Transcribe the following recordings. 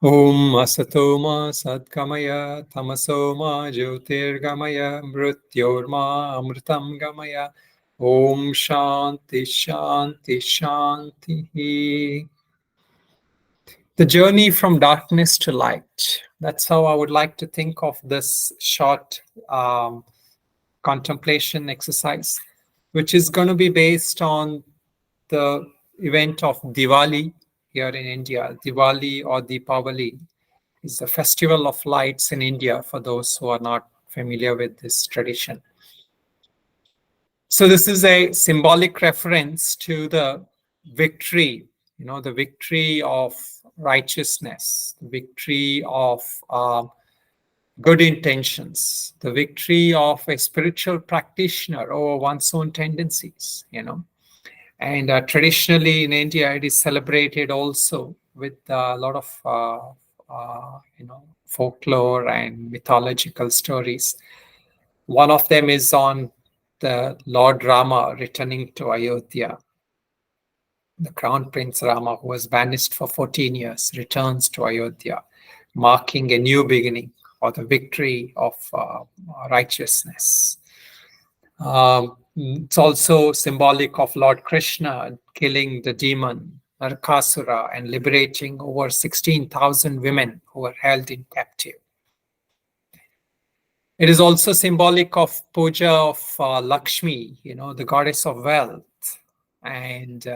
Om Asatoma Sadgamaya Tamasoma Jyotirgamaya Mrityorma Amritam Gamaya. Om Shanti Shanti Shanti. The journey from darkness to light. That's how I would like to think of this short contemplation exercise, which is going to be based on the event of Diwali here in India. Diwali or Deepavali is the festival of lights in India, for those who are not familiar with this tradition. So this is a symbolic reference to the victory, the victory of righteousness, the victory of good intentions, the victory of a spiritual practitioner over one's own tendencies, And traditionally in India, it is celebrated also with a lot of folklore and mythological stories. One of them is on the Lord Rama returning to Ayodhya. The Crown Prince Rama, who was banished for 14 years, returns to Ayodhya, marking a new beginning or the victory of righteousness. It's also symbolic of Lord Krishna killing the demon Narakasura and liberating over 16,000 women who were held in captive. It is also symbolic of puja of Lakshmi, the goddess of wealth. And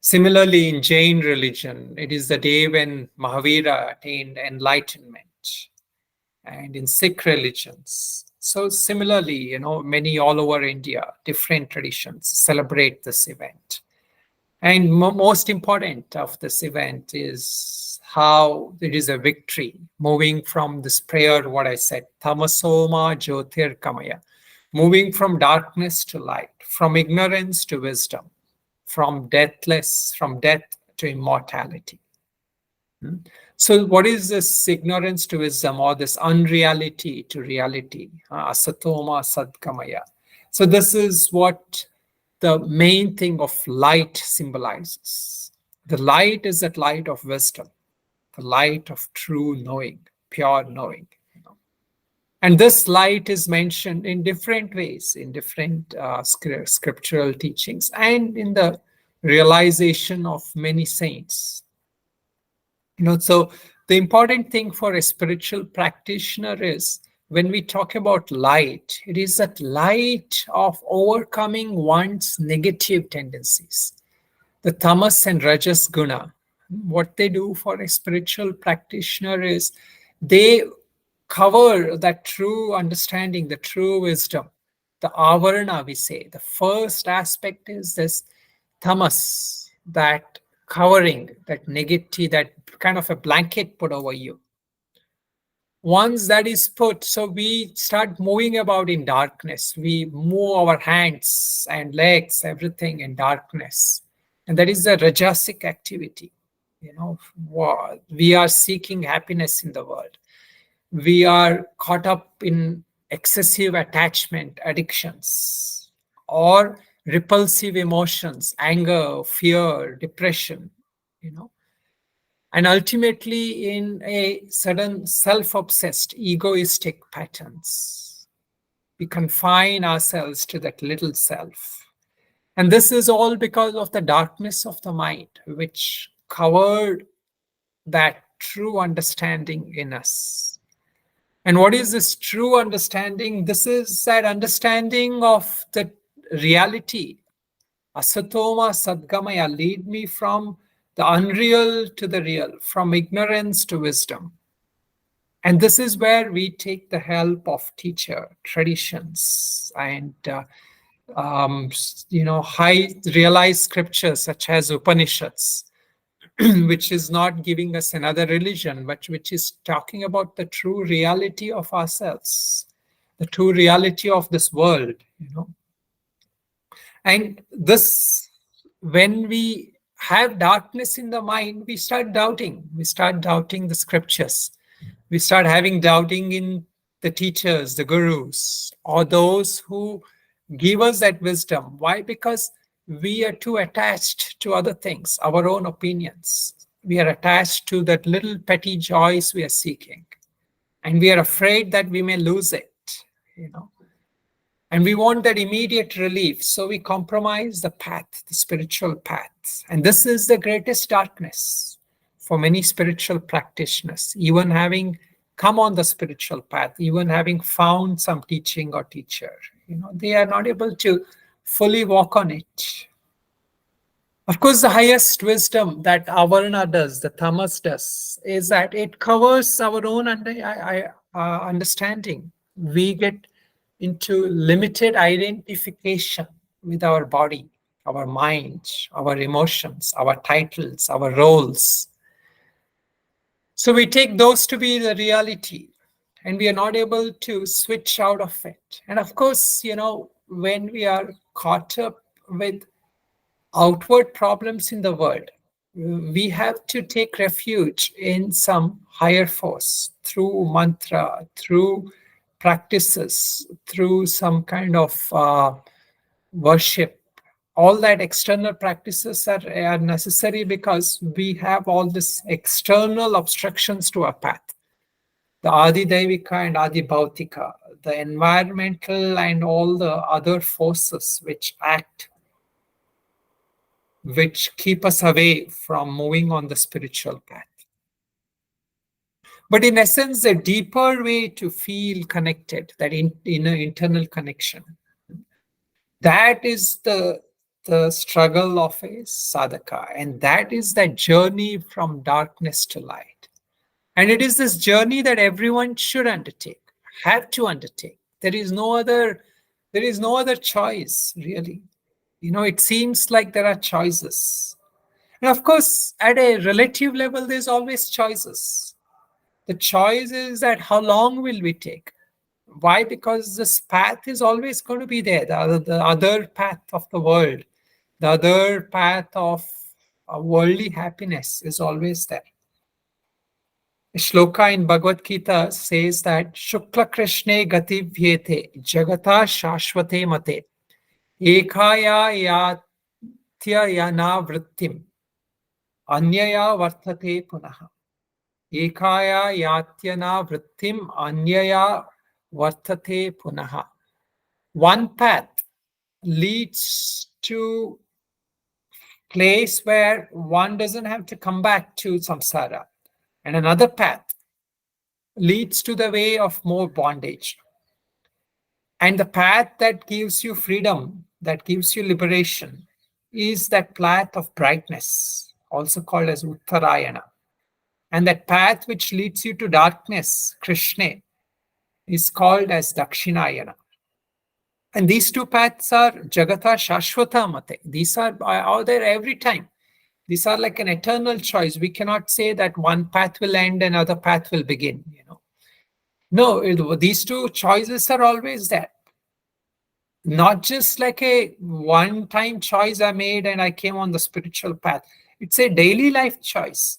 similarly, in Jain religion, it is the day when Mahavira attained enlightenment. And in Sikh religions, so similarly, many all over India, different traditions celebrate this event. And most important of this event is how it is a victory, moving from this prayer, what I said, Tamasoma Jyotir Kamaya, moving from darkness to light, from ignorance to wisdom, from death to immortality. So what is this ignorance to wisdom, or this unreality to reality? Asatoma Sadgamaya. So this is what the main thing of light symbolizes. The light is that light of wisdom, the light of true knowing, pure knowing. And this light is mentioned in different ways, in different scriptural teachings, and in the realization of many saints. So the important thing for a spiritual practitioner is, when we talk about light, it is that light of overcoming one's negative tendencies. The tamas and rajas guna, what they do for a spiritual practitioner is they cover that true understanding, the true wisdom, the avarana we say. The first aspect is this tamas, that covering, that negative, that kind of a blanket put over you. Once that is put, so we start moving about in darkness. We move our hands and legs, everything in darkness. And that is the rajasic activity. We are seeking happiness in the world. We are caught up in excessive attachment, addictions, or repulsive emotions, anger, fear, depression, and ultimately in a sudden self-obsessed, egoistic patterns. We confine ourselves to that little self. And this is all because of the darkness of the mind, which covered that true understanding in us. And what is this true understanding? This is that understanding of the reality. Asatoma Sadgamaya, lead me from the unreal to the real, from ignorance to wisdom. And this is where we take the help of teacher, traditions, and high realized scriptures such as Upanishads, which is not giving us another religion, but which is talking about the true reality of ourselves, the true reality of this world, And this, when we have darkness in the mind, we start doubting. We start doubting the scriptures. We start having doubting in the teachers, the gurus, or those who give us that wisdom. Why? Because we are too attached to other things, our own opinions. We are attached to that little petty joys we are seeking. And we are afraid that we may lose it, you know. And we want that immediate relief. So we compromise the path, the spiritual path. And this is the greatest darkness for many spiritual practitioners, even having come on the spiritual path, even having found some teaching or teacher. They are not able to fully walk on it. Of course, the highest wisdom that Avarna does, the Tamas does, is that it covers our own understanding. We get into limited identification with our body, our mind, our emotions, our titles, our roles. So we take those to be the reality, and we are not able to switch out of it. And of course, when we are caught up with outward problems in the world, we have to take refuge in some higher force through mantra, through practices, through some kind of worship. All that external practices are necessary because we have all these external obstructions to our path. The Adi Devika and Adi Bhautika, the environmental and all the other forces which act, which keep us away from moving on the spiritual path. But in essence, a deeper way to feel connected, that inner internal connection, that is the struggle of a sadhaka. And that is that journey from darkness to light. And it is this journey that everyone should undertake, have to undertake. There is no other choice, really. It seems like there are choices. And of course, at a relative level, there's always choices. The choice is that how long will we take? Why? Because this path is always going to be there. The other path of the world, the other path of worldly happiness is always there. A shloka in Bhagavad Gita says that Shukla Krishne Gati Vyete Jagata Shashvate Mate Ekaya Yatyayana Vrittim Anyaya Vartate Punaha. Ekaya Yatyana Vrittim Anyaya Vartate Punaha. One path leads to place where one doesn't have to come back to samsara, and another path leads to the way of more bondage. And the path that gives you freedom, that gives you liberation, is that path of brightness, also called as Uttarayana. And that path which leads you to darkness, Krishna, is called as Dakshinayana. And these two paths are Jagata Shashvata Mate. These are there every time. These are like an eternal choice. We cannot say that one path will end and another path will begin. No, these two choices are always there. Not just like a one-time choice I made and I came on the spiritual path. It's a daily life choice.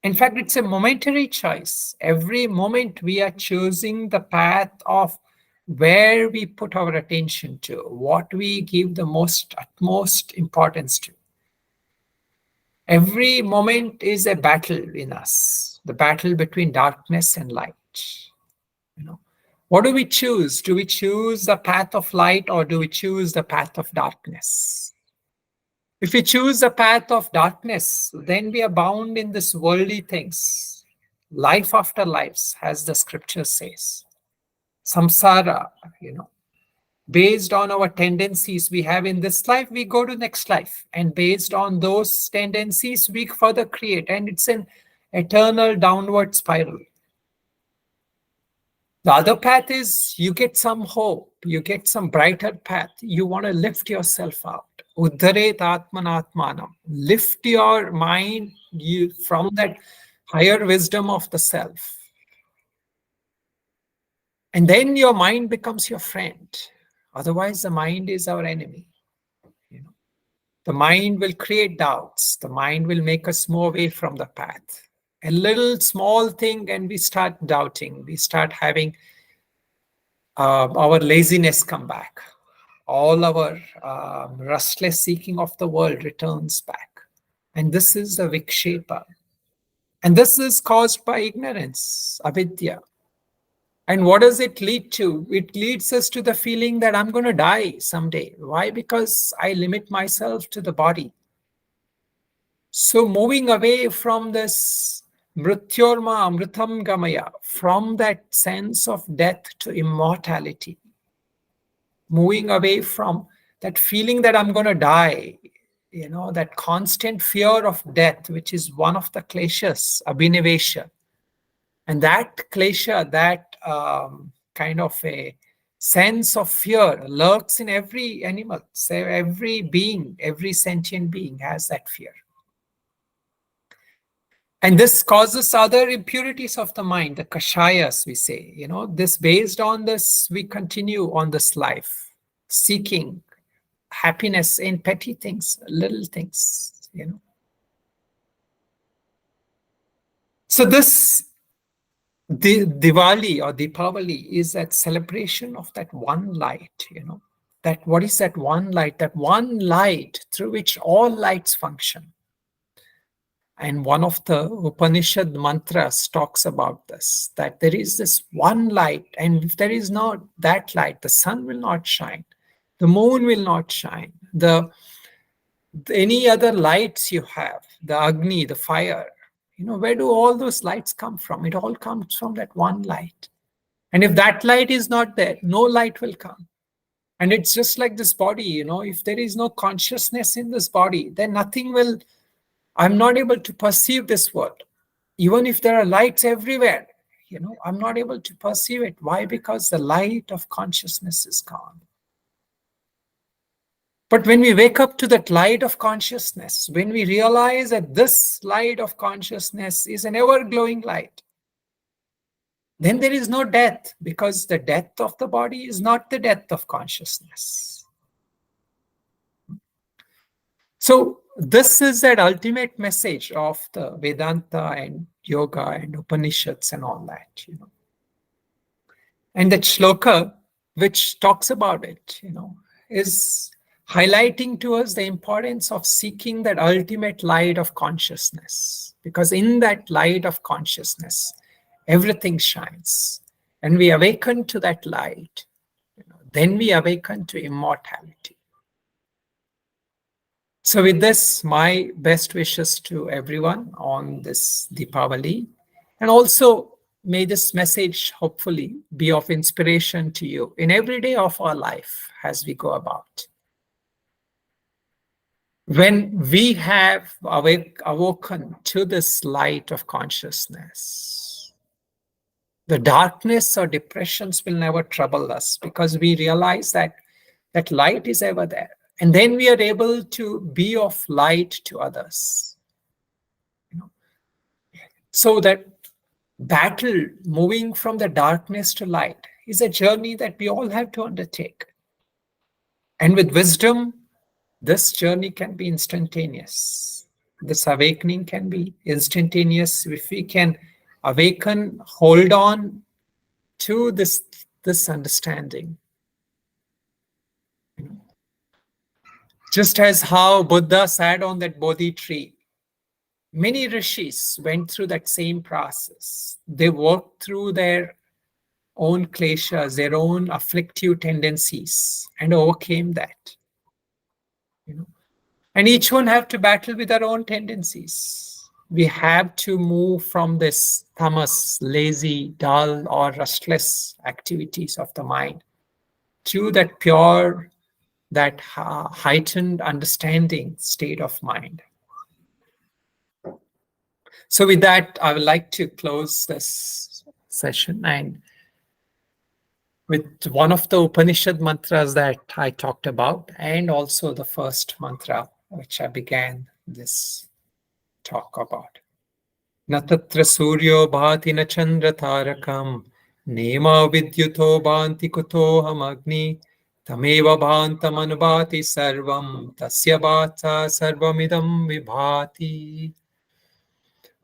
In fact, it's a momentary choice. Every moment we are choosing the path of where we put our attention to, what we give the utmost importance to. Every moment is a battle in us, the battle between darkness and light. What do we choose? Do we choose the path of light or do we choose the path of darkness? If we choose the path of darkness, then we are bound in this worldly things. Life after lives, as the scripture says. Samsara, based on our tendencies we have in this life, we go to next life. And based on those tendencies, we further create. And it's an eternal downward spiral. The other path is you get some hope, you get some brighter path. You want to lift yourself out. Uddharet atmanatmanam. Lift your mind from that higher wisdom of the self. And then your mind becomes your friend. Otherwise, the mind is our enemy. The mind will create doubts. The mind will make us move away from the path. A little small thing and we start doubting. We start having our laziness come back. All our restless seeking of the world returns back. And this is the Vikshepa. And this is caused by ignorance, avidya. And what does it lead to? It leads us to the feeling that I'm going to die someday. Why? Because I limit myself to the body. So moving away from this mrityorma amritam gamaya, from that sense of death to immortality, moving away from that feeling that I'm going to die, that constant fear of death, which is one of the kleshas, abhinivesha. And that klesha, that kind of a sense of fear lurks in every animal. So every being, every sentient being has that fear. And this causes other impurities of the mind, the kashayas, we say. This based on this, we continue on this life, seeking happiness in petty things, little things. So this Diwali or Deepavali is that celebration of that one light. That what is that one light? That one light through which all lights function. And one of the Upanishad mantras talks about this, that there is this one light, and if there is not that light, the sun will not shine, the moon will not shine, any other lights you have, the Agni, the fire, where do all those lights come from? It all comes from that one light. And if that light is not there, no light will come. And it's just like this body, if there is no consciousness in this body, then nothing will, I'm not able to perceive this world. Even if there are lights everywhere, I'm not able to perceive it. Why? Because the light of consciousness is gone. But when we wake up to that light of consciousness, when we realize that this light of consciousness is an ever-glowing light, then there is no death, because the death of the body is not the death of consciousness. So this is that ultimate message of the Vedanta and yoga and Upanishads and all that. And that shloka, which talks about it, is highlighting to us the importance of seeking that ultimate light of consciousness. Because in that light of consciousness, everything shines. And we awaken to that light. Then we awaken to immortality. So with this, my best wishes to everyone on this Deepavali. And also, may this message hopefully be of inspiration to you in every day of our life as we go about. When we have awoken to this light of consciousness, the darkness or depressions will never trouble us, because we realize that that light is ever there. And then we are able to be of light to others. So that battle, moving from the darkness to light, is a journey that we all have to undertake. And with wisdom, this journey can be instantaneous. This awakening can be instantaneous if we can awaken, hold on to this understanding. Just as how Buddha sat on that Bodhi tree, many rishis went through that same process. They worked through their own kleshas, their own afflictive tendencies, and overcame that. And each one have to battle with their own tendencies. We have to move from this tamas, lazy, dull, or restless activities of the mind to that pure, that heightened understanding state of mind. So with that, I would like to close this session, and with one of the Upanishad mantras that I talked about, and also the first mantra which I began this talk about. Na tatra suryo bhati na chandra tarakam nema vidyuto bhanti kuto ham agni tameva bhantam anubhati sarvam tasya bhata sarvamidam vibhati.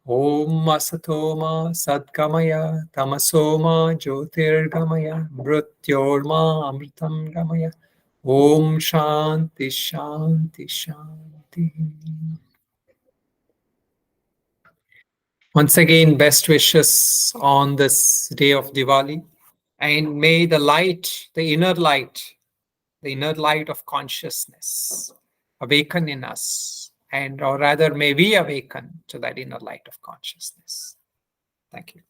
Om asatoma sadgamaya tamasoma jyotirgamaya mrityorma amritam gamaya. Om shanti shanti shanti. Once again, best wishes on this day of Diwali. And may the light, the inner light of consciousness awaken in us, and or rather may we awaken to that inner light of consciousness. Thank you.